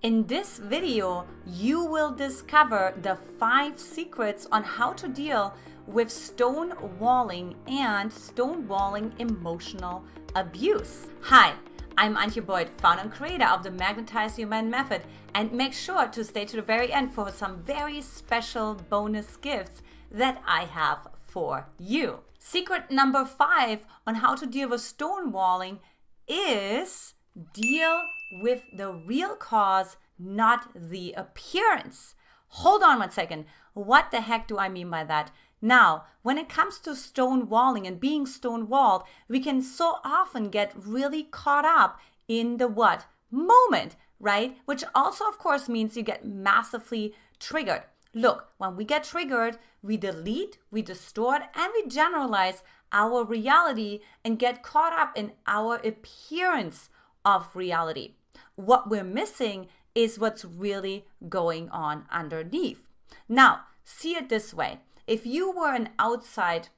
In this video, you will discover the 5 secrets on how to deal with stonewalling and stonewalling emotional abuse. Hi, I'm Antje Boyd, founder and creator of the Magnetize Your Man Method, and make sure to stay to the very end for some very special bonus gifts that I have for you. Secret number 5 on how to deal with stonewalling is deal with the real cause, not the appearance. Hold on one second. What the heck do I mean by that? Now, when it comes to stonewalling and being stonewalled, we can so often get really caught up in the what? Moment, right? Which also, of course, means you get massively triggered. Look, when we get triggered, we delete, we distort, and we generalize our reality and get caught up in our appearance of reality. What we're missing is what's really going on underneath. Now, see it this way. If you were an outside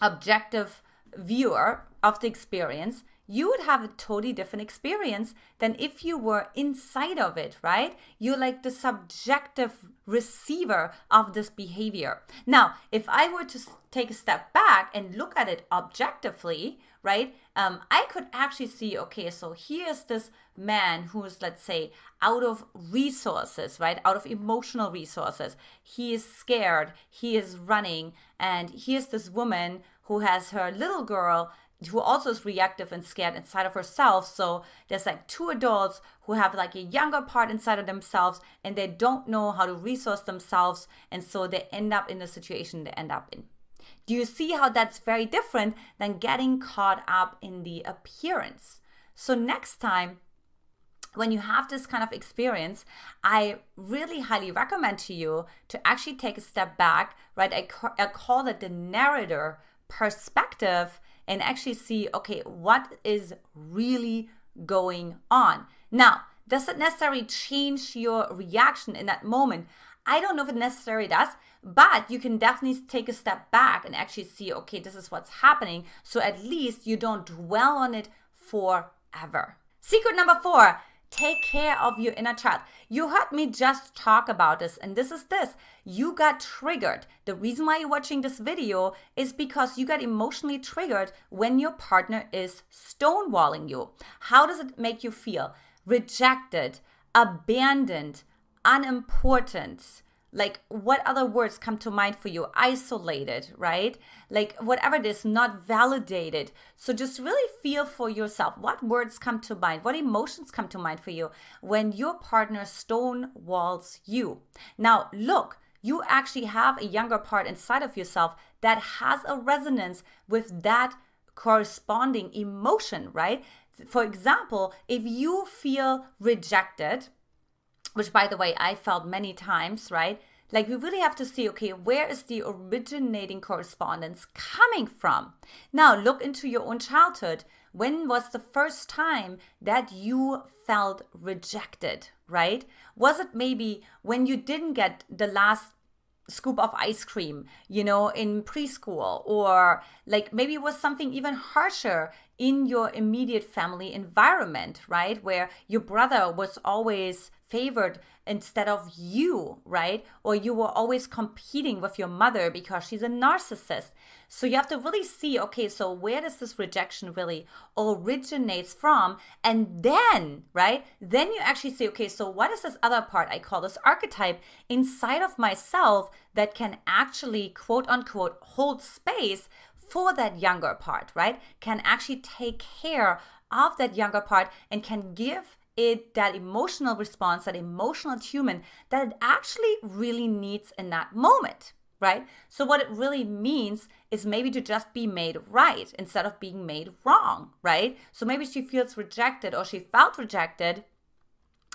objective viewer of the experience, you would have a totally different experience than if you were inside of it, right? You're like the subjective receiver of this behavior. Now, if I were to take a step back and look at it objectively, right, I could actually see, okay, so here's this man who's, let's say, out of resources, right, out of emotional resources. He is scared, he is running, and here's this woman who has her little girl who also is reactive and scared inside of herself. So there's like two adults who have like a younger part inside of themselves and they don't know how to resource themselves. And so they end up in the situation they end up in. Do you see how that's very different than getting caught up in the appearance? So next time, when you have this kind of experience, I really highly recommend to you to actually take a step back, right? I call it the narrator perspective, and actually see, okay, what is really going on? Now, does it necessarily change your reaction in that moment? I don't know if it necessarily does, but you can definitely take a step back and actually see, okay, this is what's happening. So at least you don't dwell on it forever. Secret number 4. Take care of your inner child. You heard me just talk about this, and this is this. You got triggered. The reason why you're watching this video is because you got emotionally triggered when your partner is stonewalling you. How does it make you feel? Rejected, abandoned, unimportant. Like, what other words come to mind for you? Isolated, right? Like, whatever it is, not validated. So just really feel for yourself. What words come to mind? What emotions come to mind for you when your partner stonewalls you? Now, look, you actually have a younger part inside of yourself that has a resonance with that corresponding emotion, right? For example, if you feel rejected, which, by the way, I felt many times, right? Like, we really have to see, okay, where is the originating correspondence coming from? Now, look into your own childhood. When was the first time that you felt rejected, right? Was it maybe when you didn't get the last scoop of ice cream, in preschool, or like maybe it was something even harsher in your immediate family environment, right? Where your brother was always favored instead of you, right? Or you were always competing with your mother because she's a narcissist. So you have to really see, okay, so where does this rejection really originates from? And then, right? Then you actually say, okay, so what is this other part? I call this archetype inside of myself that can actually, quote unquote, hold space for that younger part, right? Can actually take care of that younger part and can give it that emotional response, that emotional attunement that it actually really needs in that moment, right? So what it really means is maybe to just be made right instead of being made wrong, right? So maybe she feels rejected or she felt rejected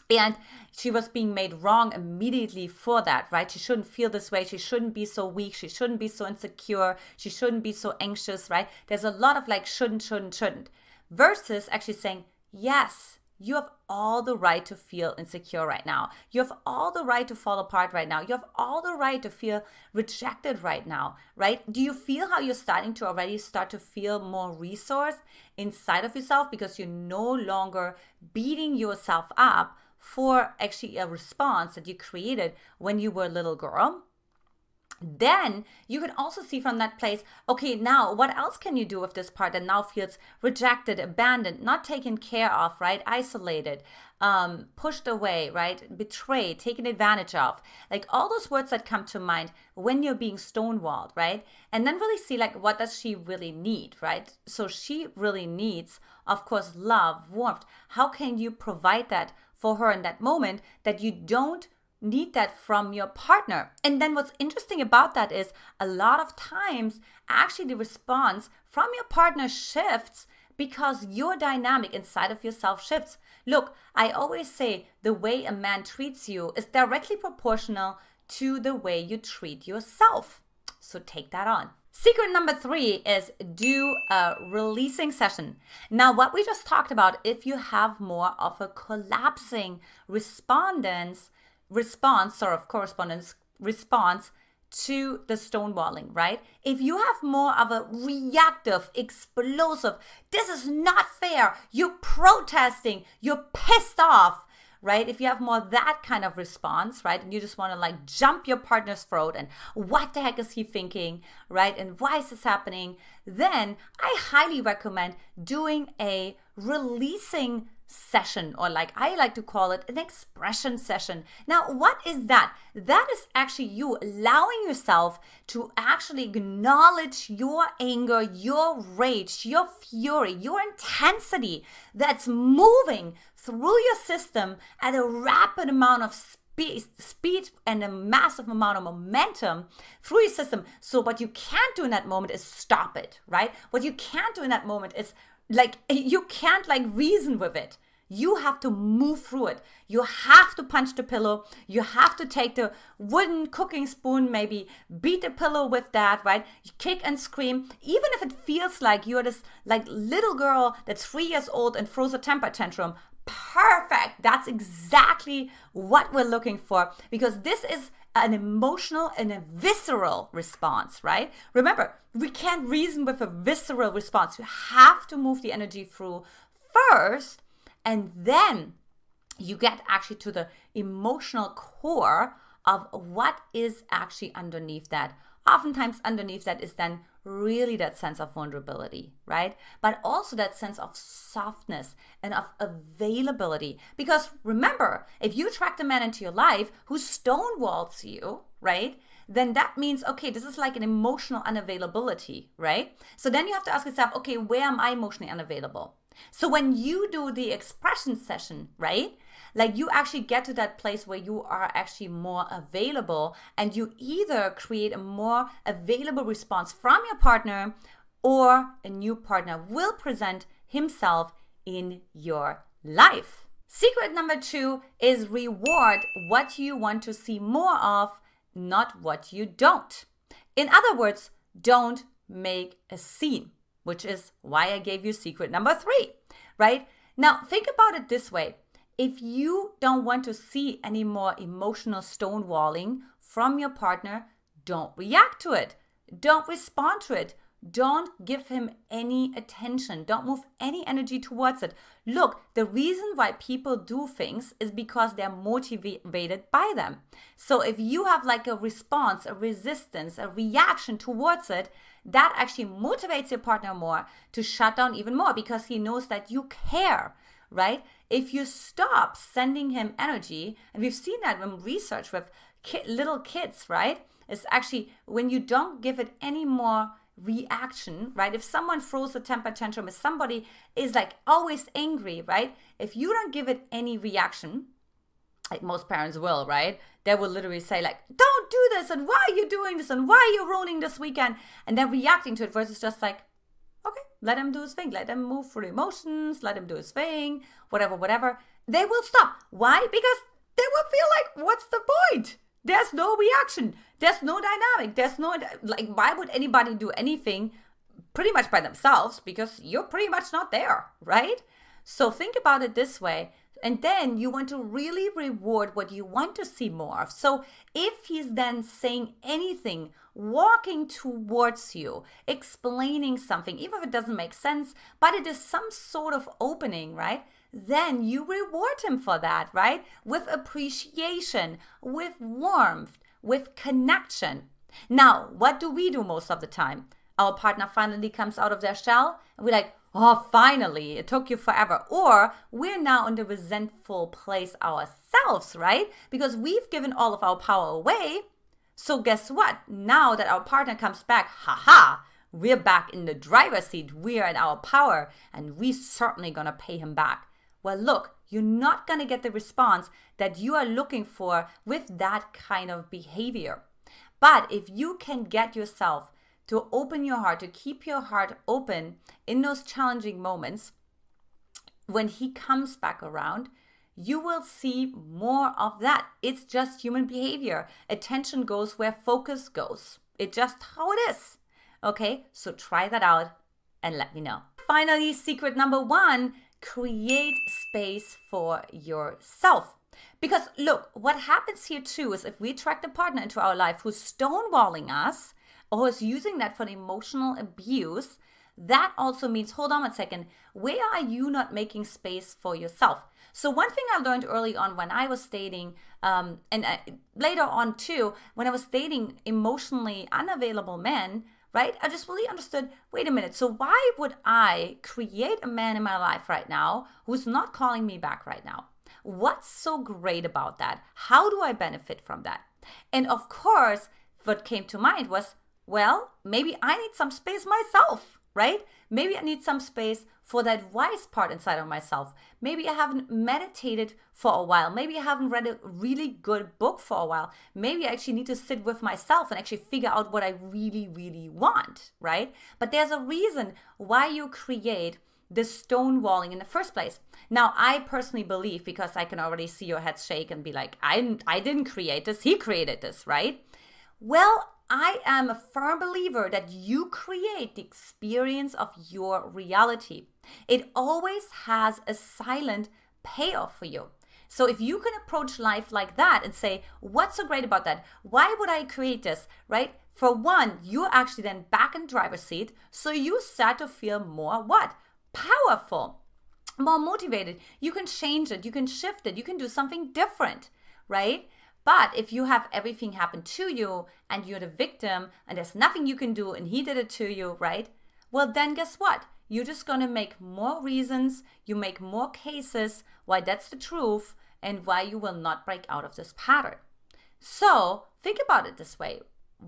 and she was being made wrong immediately for that, right? She shouldn't feel this way. She shouldn't be so weak. She shouldn't be so insecure. She shouldn't be so anxious, right? There's a lot of like shouldn't, versus actually saying, yes, you have all the right to feel insecure right now. You have all the right to fall apart right now. You have all the right to feel rejected right now, right? Do you feel how you're starting to already start to feel more resourced inside of yourself because you're no longer beating yourself up for actually a response that you created when you were a little girl, then you can also see from that place, okay, now what else can you do with this part that now feels rejected, abandoned, not taken care of, right? Isolated, pushed away, right? Betrayed, taken advantage of. Like all those words that come to mind when you're being stonewalled, right? And then really see like, what does she really need, right? So she really needs, of course, love, warmth. How can you provide that for her in that moment that you don't need that from your partner? And then what's interesting about that is a lot of times actually the response from your partner shifts because your dynamic inside of yourself shifts. Look, I always say the way a man treats you is directly proportional to the way you treat yourself. So take that on. Secret number 3 is do a releasing session. Now, what we just talked about, if you have more of a collapsing response to the stonewalling, right? If you have more of a reactive, explosive, this is not fair, you're protesting, you're pissed off, right? If you have more that kind of response, right? And you just want to like jump your partner's throat and what the heck is he thinking, right? And why is this happening? Then I highly recommend doing a releasing session, or like I like to call it, an expression session. Now, what is that? That is actually you allowing yourself to actually acknowledge your anger, your rage, your fury, your intensity that's moving through your system at a rapid amount of speed and a massive amount of momentum through your system. So what you can't do in that moment is stop it, right? What you can't do in that moment is like, you can't like reason with it. You have to move through it. You have to punch the pillow. You have to take the wooden cooking spoon, maybe beat the pillow with that, right? You kick and scream. Even if it feels like you're this like little girl that's 3 years old and throws a temper tantrum. Perfect. That's exactly what we're looking for, because this is an emotional and a visceral response, right? Remember, we can't reason with a visceral response. You have to move the energy through first, and then you get actually to the emotional core of what is actually underneath that. Oftentimes underneath that is then really that sense of vulnerability, right? But also that sense of softness and of availability. Because remember, if you attract a man into your life who stonewalls you, right? Then that means, okay, this is like an emotional unavailability, right? So then you have to ask yourself, okay, where am I emotionally unavailable? So when you do the expression session, right? Like you actually get to that place where you are actually more available, and you either create a more available response from your partner, or a new partner will present himself in your life. Secret number 2 is reward what you want to see more of, not what you don't. In other words, don't make a scene, which is why I gave you secret number 3, right? Now, think about it this way. If you don't want to see any more emotional stonewalling from your partner, don't react to it. Don't respond to it. Don't give him any attention. Don't move any energy towards it. Look, the reason why people do things is because they're motivated by them. So if you have like a response, a resistance, a reaction towards it, that actually motivates your partner more to shut down even more, because he knows that you care, right? If you stop sending him energy, and we've seen that in research with little kids, right? It's actually when you don't give it any more reaction, right? If someone throws a temper tantrum, if somebody is like always angry, right? If you don't give it any reaction, like most parents will, right? They will literally say like, don't do this, and why are you doing this, and why are you ruining this weekend? And they're reacting to it versus just like, okay, let him do his thing. Let him move through emotions. Let him do his thing, whatever. They will stop. Why? Because they will feel like, what's the point? There's no reaction. There's no dynamic. There's no, like, why would anybody do anything pretty much by themselves? Because you're pretty much not there, right? So think about it this way. And then you want to really reward what you want to see more of. So if he's then saying anything, walking towards you, explaining something, even if it doesn't make sense, but it is some sort of opening, right? then you reward him for that, right? With appreciation, with warmth, with connection. Now, what do we do most of the time? Our partner finally comes out of their shell and we're like, oh, finally, it took you forever. Or we're now in the resentful place ourselves, right? Because we've given all of our power away. So guess what? Now that our partner comes back, haha, we're back in the driver's seat. We are in our power and we certainly gonna pay him back. Well, look, you're not gonna get the response that you are looking for with that kind of behavior. But if you can get yourself to open your heart, to keep your heart open in those challenging moments, when he comes back around, you will see more of that. It's just human behavior. Attention goes where focus goes. It's just how it is. Okay, so try that out and let me know. Finally, secret number 1, create space for yourself. Because look, what happens here too is if we attract a partner into our life who's stonewalling us, or is using that for an emotional abuse, that also means, hold on a second, where are you not making space for yourself? So one thing I learned early on when I was dating, later on too, when I was dating emotionally unavailable men, right? I just really understood, wait a minute, so why would I create a man in my life right now who's not calling me back right now? What's so great about that? How do I benefit from that? And of course, what came to mind was, well, maybe I need some space myself, right? Maybe I need some space for that wise part inside of myself. Maybe I haven't meditated for a while. Maybe I haven't read a really good book for a while. Maybe I actually need to sit with myself and actually figure out what I really, really want, right? But there's a reason why you create this stonewalling in the first place. Now, I personally believe, because I can already see your head shake and be like, I didn't create this, he created this, right? Well, I am a firm believer that you create the experience of your reality. It always has a silent payoff for you. So if you can approach life like that and say, what's so great about that? Why would I create this, right? For one, you're actually then back in the driver's seat, so you start to feel more what? Powerful, more motivated. You can change it, you can shift it, you can do something different, right? But if you have everything happen to you and you're the victim and there's nothing you can do and he did it to you, right? Well, then guess what? You're just going to make more reasons, you make more cases why that's the truth and why you will not break out of this pattern. So think about it this way.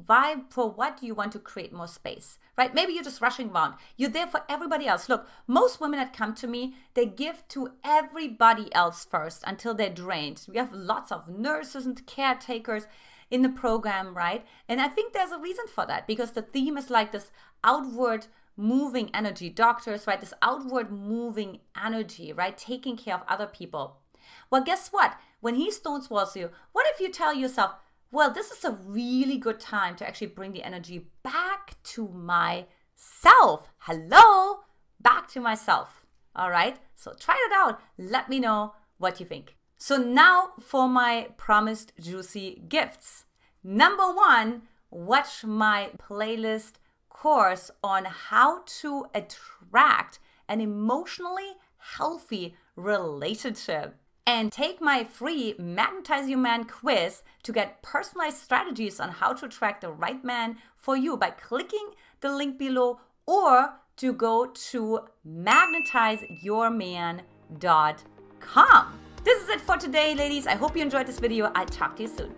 Why, for what do you want to create more space, right? Maybe you're just rushing around. You're there for everybody else. Look, most women that come to me, they give to everybody else first until they're drained. We have lots of nurses and caretakers in the program, right? And I think there's a reason for that, because the theme is like this outward moving energy. Doctors, right? This outward moving energy, right? Taking care of other people. Well, guess what? When he stonewalls you, what if you tell yourself, well, this is a really good time to actually bring the energy back to myself. Hello, back to myself. All right, so try it out. Let me know what you think. So now for my promised juicy gifts. Number 1, watch my playlist course on how to attract an emotionally healthy relationship. And take my free Magnetize Your Man quiz to get personalized strategies on how to attract the right man for you by clicking the link below, or to go to magnetizeyourman.com. This is it for today, ladies. I hope you enjoyed this video. I'll talk to you soon.